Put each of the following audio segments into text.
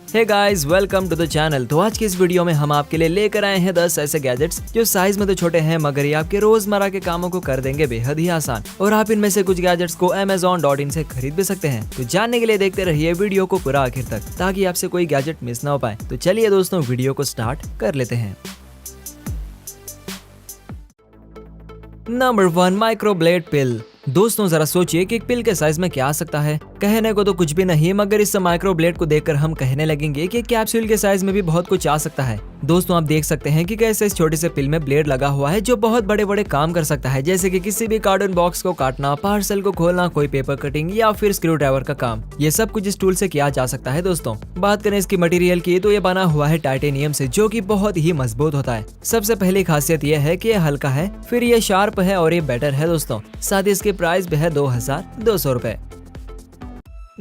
Hey guys, welcome to the channel. तो आज की इस वीडियो में हम आपके लिए लेकर आए हैं 10 ऐसे गैजेट्स जो साइज में तो छोटे हैं मगर ये आपके रोजमर्रा के कामों को कर देंगे बेहद ही आसान। और आप इनमें से कुछ गैजेट्स को Amazon.in से खरीद भी सकते हैं। तो जानने के लिए देखते रहिए वीडियो को पूरा आखिर तक ताकि आपसे कोई गैजेट मिस ना हो पाए। तो चलिए दोस्तों, वीडियो को स्टार्ट कर लेते हैं। नंबर 1, माइक्रोब्लेड पिल। दोस्तों जरा सोचिए कि एक पिल के साइज में क्या आ सकता है। कहने को तो कुछ भी नहीं, मगर इस माइक्रोब्लेड को देखकर हम कहने लगेंगे कि कैप्सूल के साइज में भी बहुत कुछ आ सकता है। दोस्तों आप देख सकते हैं कि कैसे इस छोटे से पिल में ब्लेड लगा हुआ है जो बहुत बड़े बड़े काम कर सकता है, जैसे कि किसी भी कार्टून बॉक्स को काटना, पार्सल को खोलना, कोई पेपर कटिंग या फिर स्क्रू ड्राइवर का काम। ये सब कुछ इस टूल से किया जा सकता है। दोस्तों बात करें इसकी मटेरियल की तो ये बना हुआ है टाइटेनियम से, जो कि बहुत ही मजबूत होता है। सबसे पहली खासियत ये है कि ये हल्का है, फिर ये शार्प है और ये बेटर है। दोस्तों साथ ही इसकी प्राइस भी है 2200 रुपए।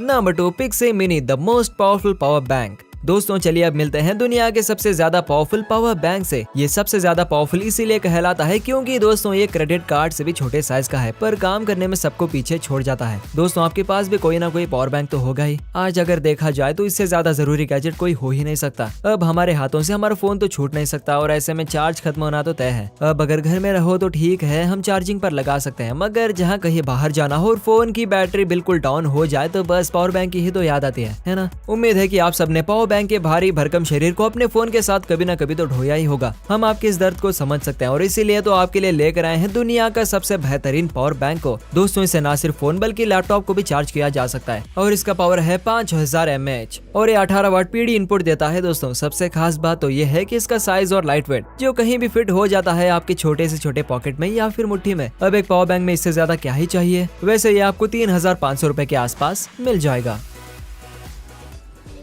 Number 2, Pixie Mini, the most powerful power bank. दोस्तों चलिए अब मिलते हैं दुनिया के सबसे ज्यादा पावरफुल पावर बैंक से। ये सबसे ज्यादा पावरफुल इसीलिए कहलाता है क्योंकि दोस्तों ये क्रेडिट कार्ड से भी छोटे साइज का है, पर काम करने में सबको पीछे छोड़ जाता है। दोस्तों आपके पास भी कोई ना कोई पावर बैंक तो होगा ही। आज अगर देखा जाए तो इससे ज्यादा जरूरी गैजेट कोई हो ही नहीं सकता। अब हमारे हाथों से हमारा फोन तो छूट नहीं सकता और ऐसे में चार्ज खत्म होना तो तय है। अब अगर घर में रहो तो ठीक है, हम चार्जिंग पर लगा सकते हैं, मगर जहाँ कहीं बाहर जाना हो और फोन की बैटरी बिल्कुल डाउन हो जाए तो बस पावर बैंक की ही तो याद आती है ना। उम्मीद है कि आप सबने पावर बैंक के भारी भरकम शरीर को अपने फोन के साथ कभी ना कभी तो ढोया ही होगा। हम आपके इस दर्द को समझ सकते हैं और इसीलिए तो आपके लिए लेकर आए हैं दुनिया का सबसे बेहतरीन पावर बैंक को। दोस्तों इससे ना सिर्फ फोन बल्कि लैपटॉप को भी चार्ज किया जा सकता है और इसका पावर है 5000 mAh और ये 18 वाट पीडी इनपुट देता है। दोस्तों सबसे खास बात तो ये है कि इसका साइज और लाइट वेट जो कहीं भी फिट हो जाता है आपके छोटे से छोटे पॉकेट में या फिर मुट्ठी में। अब एक पावर बैंक में इससे ज्यादा क्या ही चाहिए। वैसे ये आपको 3500 रुपए के आसपास मिल जाएगा।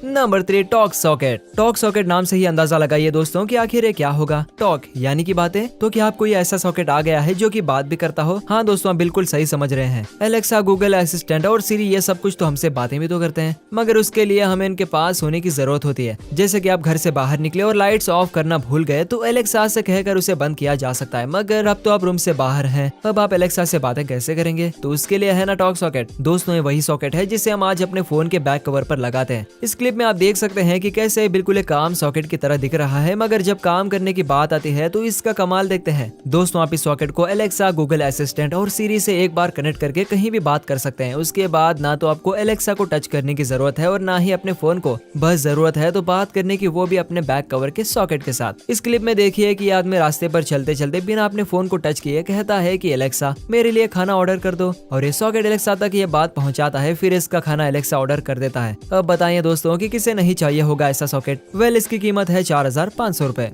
Number 3, talk socket. Talk socket नाम से ही अंदाजा लगाइए दोस्तों कि आखिर ये क्या होगा। टॉक यानी कि बातें, तो क्या आपको ये ऐसा सॉकेट आ गया है जो कि बात भी करता हो? हाँ दोस्तों आप बिल्कुल सही समझ रहे हैं। एलेक्सा, गूगल असिस्टेंट और सिरी ये सब कुछ तो हमसे बातें भी तो करते हैं, मगर उसके लिए हमें इनके पास होने की जरूरत होती है। जैसे कि आप घर से बाहर निकले और लाइट्स ऑफ करना भूल गए तो एलेक्सा से कहकर उसे बंद किया जा सकता है, मगर अब तो आप रूम से बाहर हैं, अब आप एलेक्सा से बातें कैसे करेंगे? तो उसके लिए है ना टॉक सॉकेट। दोस्तों ये वही सॉकेट है जिसे हम आज अपने फोन के बैक कवर पर लगाते हैं। इस क्लिप में आप देख सकते हैं कि कैसे बिल्कुल एक आम सॉकेट की तरह दिख रहा है, मगर जब काम करने की बात आती है तो इसका कमाल देखते हैं। दोस्तों आप इस सॉकेट को एलेक्सा, गूगल असिस्टेंट और सिरी से एक बार कनेक्ट करके कहीं भी बात कर सकते हैं। उसके बाद ना तो आपको एलेक्सा को टच करने की जरूरत है और ना ही अपने फोन को। बस जरूरत है तो बात करने की, वो भी अपने बैक कवर के सॉकेट के साथ। इस क्लिप में देखिए कि आदमी रास्ते पर चलते चलते बिना अपने फोन को टच किए कहता है कि एलेक्सा मेरे लिए खाना ऑर्डर कर दो, और ये सॉकेट एलेक्सा तक ये बात पहुंचाता है, फिर इसका खाना एलेक्सा ऑर्डर कर देता है। अब बताइए दोस्तों कि किसे नहीं चाहिए होगा ऐसा सॉकेट। वेल इसकी कीमत है 4500 रुपए।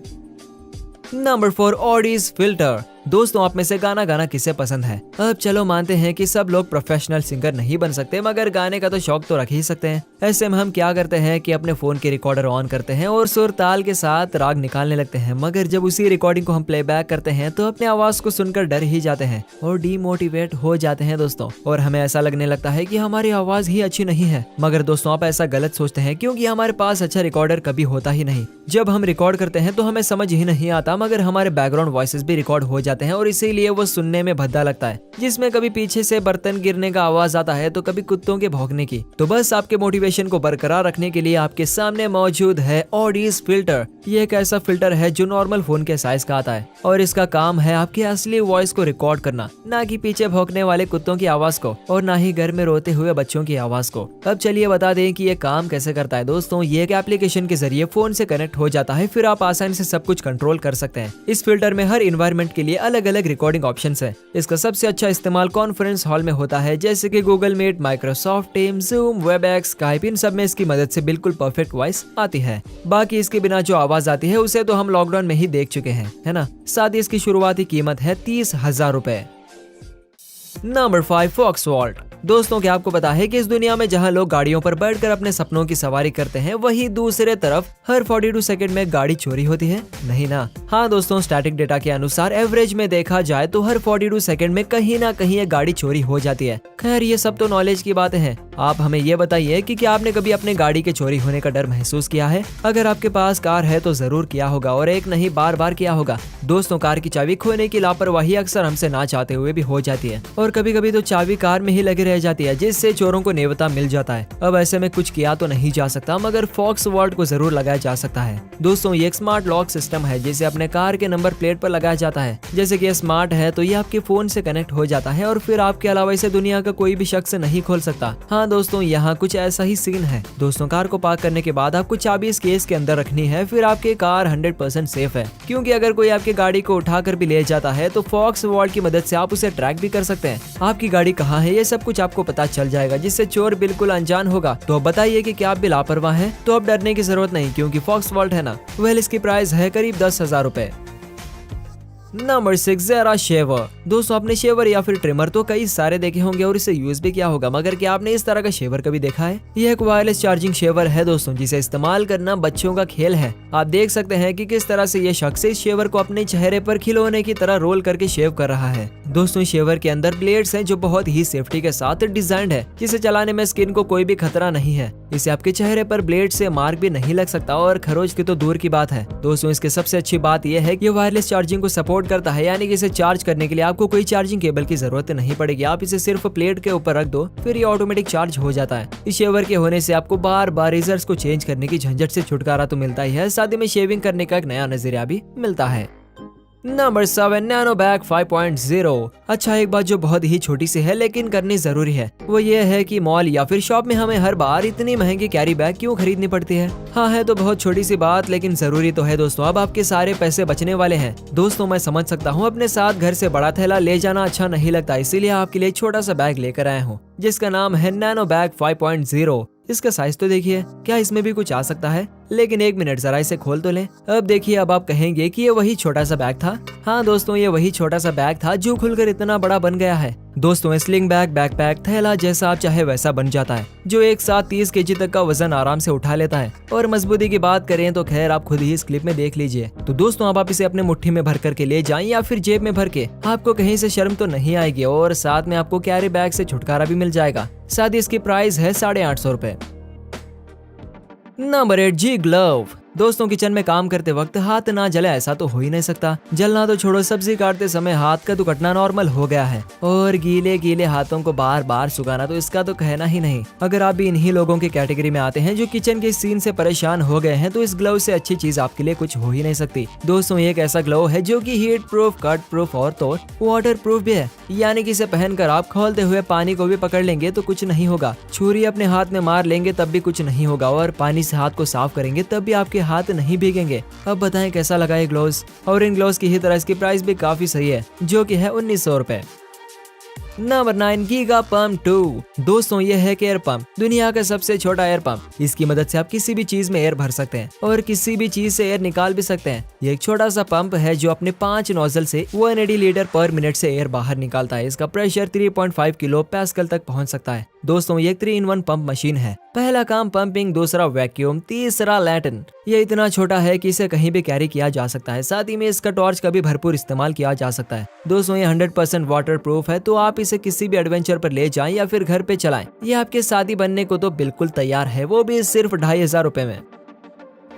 नंबर 4, ऑडीज फिल्टर। दोस्तों आप में से गाना गाना किसे पसंद है? अब चलो मानते हैं कि सब लोग प्रोफेशनल सिंगर नहीं बन सकते, मगर गाने का तो शौक तो रख ही सकते हैं। ऐसे में हम क्या करते हैं कि अपने फोन के रिकॉर्डर ऑन करते हैं और सुर ताल के साथ राग निकालने लगते हैं, मगर जब उसी रिकॉर्डिंग को हम प्लेबैक करते हैं तो अपने आवाज को सुनकर डर ही जाते हैं और डीमोटिवेट हो जाते हैं दोस्तों, और हमें ऐसा लगने लगता है कि हमारी आवाज ही अच्छी नहीं है। मगर दोस्तों आप ऐसा गलत सोचते हैं, क्योंकि हमारे पास अच्छा रिकॉर्डर कभी होता ही नहीं। जब हम रिकॉर्ड करते हैं तो हमें समझ ही नहीं आता, मगर हमारे बैकग्राउंड वॉइसेस भी रिकॉर्ड हो जाते हैं और इसीलिए वो सुनने में भद्दा लगता है, जिसमें कभी पीछे से बर्तन गिरने का आवाज आता है तो कभी कुत्तों के भौंकने की। तो बस आपके मोटिवेशन को बरकरार रखने के लिए आपके सामने मौजूद है ऑडीज फिल्टर। ये एक ऐसा फिल्टर है जो नॉर्मल फोन के साइज का आता है और इसका काम है आपकी असली वॉइस को रिकॉर्ड करना, ना कि पीछे भौंकने वाले कुत्तों की आवाज को और ना ही घर में रोते हुए बच्चों की आवाज को। अब चलिए बता दें कि ये काम कैसे करता है। दोस्तों ये एक एप्लीकेशन के जरिए फोन से कनेक्ट हो जाता है, फिर आप आसानी से सब कुछ कंट्रोल कर सकते हैं। इस फिल्टर में हर इन्वायरमेंट के लिए अलग अलग रिकॉर्डिंग ऑप्शंस है। इसका सबसे अच्छा इस्तेमाल कॉन्फ्रेंस हॉल में होता है, जैसे कि Google Meet, Microsoft Teams, Zoom, Webex, Skype, इन सब में इसकी मदद से बिल्कुल परफेक्ट वॉइस आती है। बाकी इसके बिना जो आवाज आती है उसे तो हम लॉकडाउन में ही देख चुके हैं, है ना। साथ ही इसकी शुरुआती कीमत है 30,000 रुपए। नंबर 5, फॉक्सवॉल्ट। दोस्तों क्या आपको पता है कि इस दुनिया में जहां लोग गाड़ियों पर बैठकर अपने सपनों की सवारी करते हैं, वहीं दूसरे तरफ हर 42 सेकंड में गाड़ी चोरी होती है? नहीं ना। हाँ दोस्तों स्टैटिक डेटा के अनुसार एवरेज में देखा जाए तो हर 42 सेकंड में कहीं ना कहीं एक गाड़ी चोरी हो जाती है। खैर ये सब तो नॉलेज की बातें हैं। आप हमें ये बताइए कि क्या आपने कभी अपने गाड़ी के चोरी होने का डर महसूस किया है? अगर आपके पास कार है तो जरूर किया होगा, और एक नहीं बार बार किया होगा। दोस्तों कार की चाबी खोने की लापरवाही अक्सर हमसे ना चाहते हुए भी हो जाती है, और कभी कभी तो चाबी कार में ही लगे रह जाती है, जिससे चोरों को नेवता मिल जाता है। अब ऐसे में कुछ किया तो नहीं जा सकता, मगर फॉक्स वॉल्ट को जरूर लगाया जा सकता है। दोस्तों ये एक स्मार्ट लॉक सिस्टम है जिसे अपने कार के नंबर प्लेट पर लगाया जाता है। जैसे कि ये स्मार्ट है तो ये आपके फोन से कनेक्ट हो जाता है और फिर आपके अलावा इसे दुनिया का कोई भी शख्स नहीं खोल सकता। हाँ दोस्तों, यहाँ कुछ ऐसा ही सीन है। दोस्तों कार को पार्क करने के बाद आपको चाबी इस केस के अंदर रखनी है, फिर आपकी कार 100% सेफ है, क्योंकि अगर कोई आपकी गाड़ी को उठाकर भी ले जाता है तो फॉक्स वॉल्ट की मदद से आप उसे ट्रैक भी कर सकते हैं। आपकी गाड़ी कहाँ है ये सब कुछ आपको पता चल जाएगा, जिससे चोर बिल्कुल अनजान होगा। तो अब बताइए कि क्या आप भी लापरवाह हैं? तो अब डरने की जरूरत नहीं, क्योंकि फॉक्स वॉल्ट है ना। वेल इसकी प्राइस है करीब 10,000 रुपए। नंबर 6 ज़ेरा शेवर। दोस्तों आपने शेवर या फिर ट्रिमर तो कई सारे देखे होंगे और इसे यूज भी किया होगा, मगर क्या आपने इस तरह का शेवर कभी देखा है? यह एक वायरलेस चार्जिंग शेवर है दोस्तों, जिसे इस्तेमाल करना बच्चों का खेल है। आप देख सकते हैं कि किस तरह से ये शख्स इस शेवर को अपने चेहरे पर खिलौने की तरह रोल करके शेव कर रहा है। दोस्तों शेवर के अंदर ब्लेड्स हैं जो बहुत ही सेफ्टी के साथ डिजाइंड है, जिसे चलाने में स्किन को कोई भी खतरा नहीं है। इसे आपके चेहरे पर ब्लेड से मार्क भी नहीं लग सकता और खरोच की तो दूर की बात है। दोस्तों इसकी सबसे अच्छी बात यह है कि वायरलेस चार्जिंग को सपोर्ट करता है, यानी कि इसे चार्ज करने के लिए आपको कोई चार्जिंग केबल की जरूरत नहीं पड़ेगी। आप इसे सिर्फ प्लेट के ऊपर रख दो, फिर ये ऑटोमेटिक चार्ज हो जाता है। इस शेवर के होने से आपको बार बार रेजर्स को चेंज करने की झंझट से छुटकारा तो मिलता ही है, साथ ही में शेविंग करने का एक नया नजरिया भी मिलता है। Number 7 nano bag 5.0। अच्छा एक बात जो बहुत ही छोटी सी है लेकिन करनी जरूरी है, वो ये है कि मॉल या फिर शॉप में हमें हर बार इतनी महंगी कैरी बैग क्यों खरीदनी पड़ती है? हाँ है तो बहुत छोटी सी बात, लेकिन जरूरी तो है दोस्तों। अब आपके सारे पैसे बचने वाले हैं। दोस्तों मैं समझ सकता हूँ अपने साथ घर से बड़ा थैला ले जाना अच्छा नहीं लगता, इसीलिए आपके लिए छोटा सा बैग लेकर आया हूँ, जिसका नाम है नैनो बैग 5.0। इसका साइज तो देखिए, क्या इसमें भी कुछ आ सकता है? लेकिन एक मिनट जरा इसे खोल तो लें। अब देखिए, अब आप कहेंगे कि ये वही छोटा सा बैग था। हाँ दोस्तों ये वही छोटा सा बैग था जो खुलकर इतना बड़ा बन गया है। दोस्तों स्लिंग बैग, बैकपैक, थैला जैसा आप चाहे वैसा बन जाता है, जो एक साथ 30 केजी तक का वजन आराम से उठा लेता है। और मजबूती की बात करें तो खैर आप खुद ही इस क्लिप में देख लीजिए। तो दोस्तों अब आप इसे अपने मुट्ठी में भर करके ले जाएं या फिर जेब में भर के, आपको कहीं से शर्म तो नहीं आएगी और साथ में आपको कैरी बैग से छुटकारा भी मिल जाएगा। साथ ही इसकी प्राइस है 850 रुपए। नंबर 8 जी ग्लव। दोस्तों किचन में काम करते वक्त हाथ ना जले ऐसा तो हो ही नहीं सकता। जलना तो छोड़ो, सब्जी काटते समय हाथ का दुखटना नॉर्मल हो गया है, और गीले गीले हाथों को बार बार सुखाना तो इसका तो कहना ही नहीं। अगर आप भी इन्हीं लोगों की कैटेगरी में आते हैं जो किचन के सीन से परेशान हो गए हैं, तो इस ग्लव से अच्छी चीज आपके लिए कुछ हो ही नहीं सकती। दोस्तों एक ऐसा ग्लव है जो कि हीट प्रूफ, कट प्रूफ और तो वाटर प्रूफ भी है, यानी कि इसे पहनकर आप खोलते हुए पानी को भी पकड़ लेंगे तो कुछ नहीं होगा, छुरी अपने हाथ में मार लेंगे तब भी कुछ नहीं होगा, और पानी से हाथ को साफ करेंगे तब भी आपके हाथ नहीं भीगेंगे। अब बताएं कैसा लगा ये ग्लोव्स? और इन ग्लोव्स की ही तरह इसकी प्राइस भी काफी सही है, जो कि है 1900 रुपए। Number 9 giga pump 2। दोस्तों ये है कि एयर पंप, दुनिया का सबसे छोटा एयर पंप। इसकी मदद से आप किसी भी चीज में एयर भर सकते हैं और किसी भी चीज से एयर निकाल भी सकते हैं। ये एक छोटा सा पंप है जो अपने 5 नोजल से 180 लीटर पर मिनट से एयर बाहर निकालता है। इसका प्रेशर 3.5 किलो पैस्कल तक पहुंच सकता है। दोस्तों ये 3-in-1 पंप मशीन है। पहला काम पंपिंग, दूसरा वैक्यूम, तीसरा लैटिन। ये इतना छोटा है कि इसे कहीं भी कैरी किया जा सकता है, साथ ही में इसका टॉर्च का भी भरपूर इस्तेमाल किया जा सकता है। दोस्तों ये 100% वाटर प्रूफ है, तो आप इसे किसी भी एडवेंचर पर ले जाएं या फिर घर पे चलाएं। ये आपके शादी बनने को तो बिल्कुल तैयार है, वो भी सिर्फ 2500 रुपए में।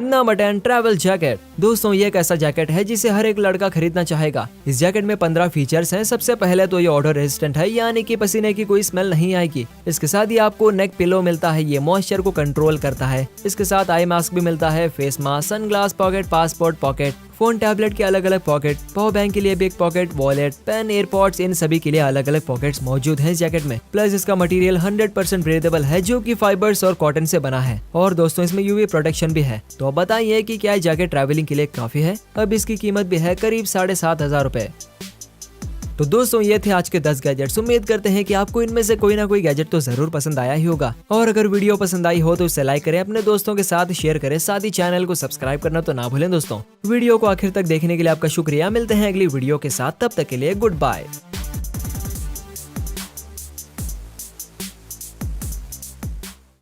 Number 10 travel jacket. दोस्तों ये एक ऐसा जैकेट है जिसे हर एक लड़का खरीदना चाहेगा। इस जैकेट में 15 फीचर्स हैं। सबसे पहले तो ये ऑडर रेजिस्टेंट है, यानी कि पसीने की कोई स्मेल नहीं आएगी। इसके साथ ही आपको नेक पिलो मिलता है, ये मॉइस्चर को कंट्रोल करता है। इसके साथ आई मास्क भी मिलता है, face mask, sunglass pocket, passport pocket, phone tablet के अलग अलग पॉकेट, पावर बैंक के लिए भी एक पॉकेट, वॉलेट, पेन, एयरपॉड्स, इन सभी के लिए अलग अलग पॉकेट्स मौजूद हैं इस जैकेट में। प्लस इसका मटेरियल 100% ब्रीदेबल है, जो कि फाइबर्स और कॉटन से बना है। और दोस्तों इसमें यूवी प्रोटेक्शन भी है। तो अब बताइए कि क्या जैकेट ट्रैवलिंग के लिए काफी है? अब इसकी कीमत भी है करीब 7500 रुपए। तो दोस्तों ये थे आज के 10 गैजेट्स। उम्मीद करते हैं कि आपको इनमें से कोई ना कोई गैजेट तो जरूर पसंद आया ही होगा। और अगर वीडियो पसंद आई हो तो इसे लाइक करें, अपने दोस्तों के साथ शेयर करें, साथ ही चैनल को सब्सक्राइब करना तो ना भूलें। दोस्तों वीडियो को आखिर तक देखने के लिए आपका शुक्रिया। मिलते हैं अगली वीडियो के साथ, तब तक के लिए गुड बाय।